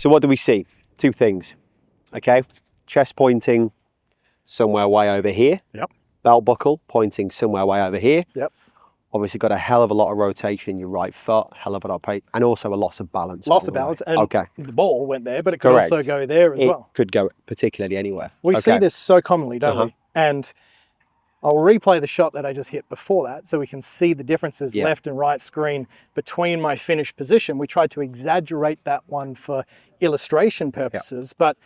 So what do we see? Two things, okay? Chest pointing somewhere way over here. Yep. Belt buckle pointing somewhere way over here. Yep. Obviously got a hell of a lot of rotation in your right foot, hell of a lot of pace, and also a loss of balance. Loss of balance, and okay. the ball went there, but it could Correct. also go there as well. It could go particularly anywhere. We see this so commonly, don't we? And I'll replay the shot that I just hit before that so we can see the differences left and right screen between my finish position. We tried to exaggerate that one for illustration purposes, but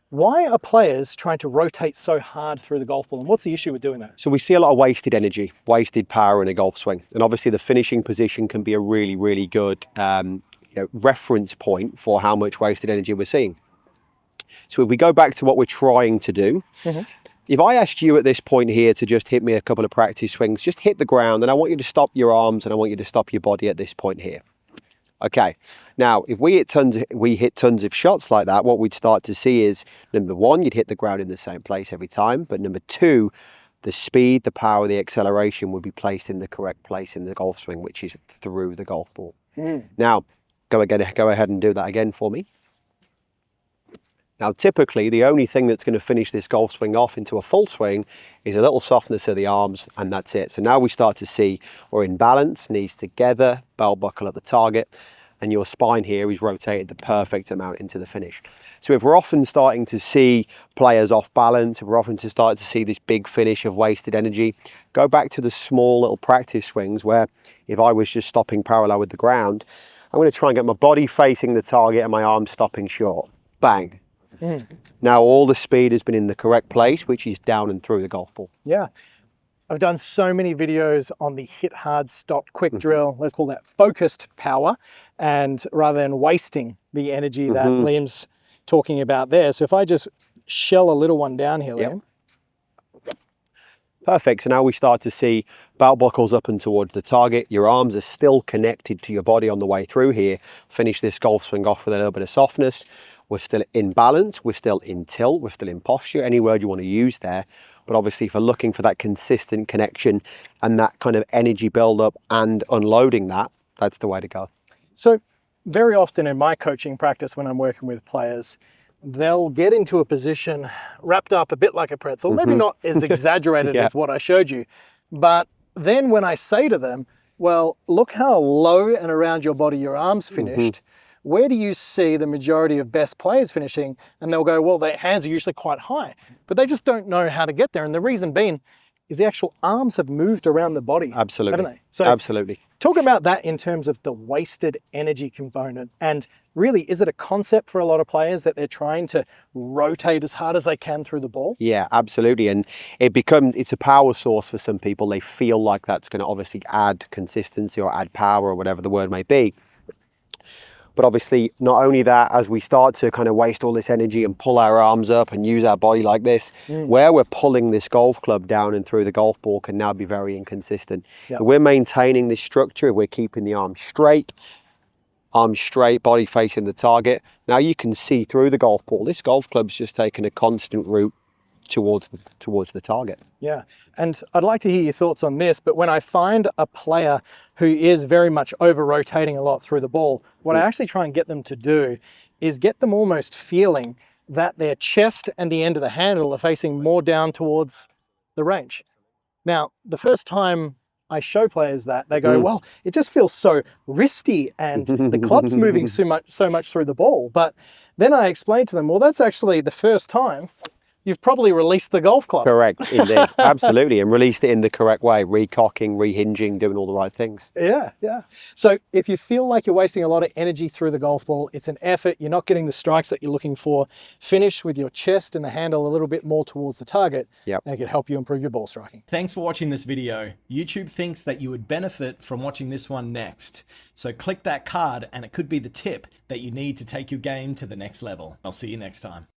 why are players trying to rotate so hard through the golf ball, and what's the issue with doing that? So we see a lot of wasted energy, wasted power in a golf swing. And obviously the finishing position can be a really, really good reference point for how much wasted energy we're seeing. So if we go back to what we're trying to do, if I asked you at this point here to just hit me a couple of practice swings, just hit the ground, and I want you to stop your arms and I want you to stop your body at this point here. Okay, now if we hit tons of shots like that, what we'd start to see is, number one, you'd hit the ground in the same place every time, but number two, the speed, the power, the acceleration would be placed in the correct place in the golf swing, which is through the golf ball. Now, go ahead and do that again for me. Now, typically, the only thing that's going to finish this golf swing off into a full swing is a little softness of the arms, and that's it. So now we start to see we're in balance, knees together, belt buckle at the target, and your spine here is rotated the perfect amount into the finish. So if we're often starting to see players off balance, if we're often starting to see this big finish of wasted energy, go back to the small little practice swings where if I was just stopping parallel with the ground, I'm going to try and get my body facing the target and my arms stopping short. Bang. Now all the speed has been in the correct place, which is down and through the golf ball. Yeah. I've done so many videos on the hit hard, stop quick drill. Let's call that focused power, and rather than wasting the energy that Liam's talking about there. So if I just shell a little one down here, Liam. Perfect. So now we start to see belt buckles up and towards the target. Your arms are still connected to your body on the way through here. Finish this golf swing off with a little bit of softness. We're still in balance, we're still in tilt, we're still in posture, any word you want to use there. But obviously if we're looking for that consistent connection and that kind of energy build-up and unloading that, that's the way to go. So very often in my coaching practice when I'm working with players, they'll get into a position wrapped up a bit like a pretzel, maybe not as exaggerated as what I showed you. But then when I say to them, well, look how low and around your body your arms finished, where do you see the majority of best players finishing? And they'll go, well, their hands are usually quite high, but they just don't know how to get there. And the reason being is the actual arms have moved around the body. Absolutely. Haven't they? So absolutely. Talk about that in terms of the wasted energy component. And really, is it a concept for a lot of players that they're trying to rotate as hard as they can through the ball? Yeah, absolutely. And it's a power source for some people. They feel like that's going to obviously add consistency or add power or whatever the word may be. But obviously, not only that, as we start to kind of waste all this energy and pull our arms up and use our body like this, where we're pulling this golf club down and through the golf ball can now be very inconsistent. If we're maintaining this structure, if we're keeping the arms straight, body facing the target, now you can see through the golf ball. This golf club's just taking a constant route towards the target. Yeah, and I'd like to hear your thoughts on this, but when I find a player who is very much over-rotating a lot through the ball, what I actually try and get them to do is get them almost feeling that their chest and the end of the handle are facing more down towards the range. Now, the first time I show players that, they go, well, it just feels so wristy and the club's moving so much through the ball. But then I explain to them, well, that's actually the first time you've probably released the golf club. Correct, indeed. Absolutely. And released it in the correct way, recocking, rehinging, doing all the right things. Yeah, yeah. So if you feel like you're wasting a lot of energy through the golf ball, it's an effort, you're not getting the strikes that you're looking for, finish with your chest and the handle a little bit more towards the target. And it can help you improve your ball striking. Thanks for watching this video. YouTube thinks that you would benefit from watching this one next. So click that card and it could be the tip that you need to take your game to the next level. I'll see you next time.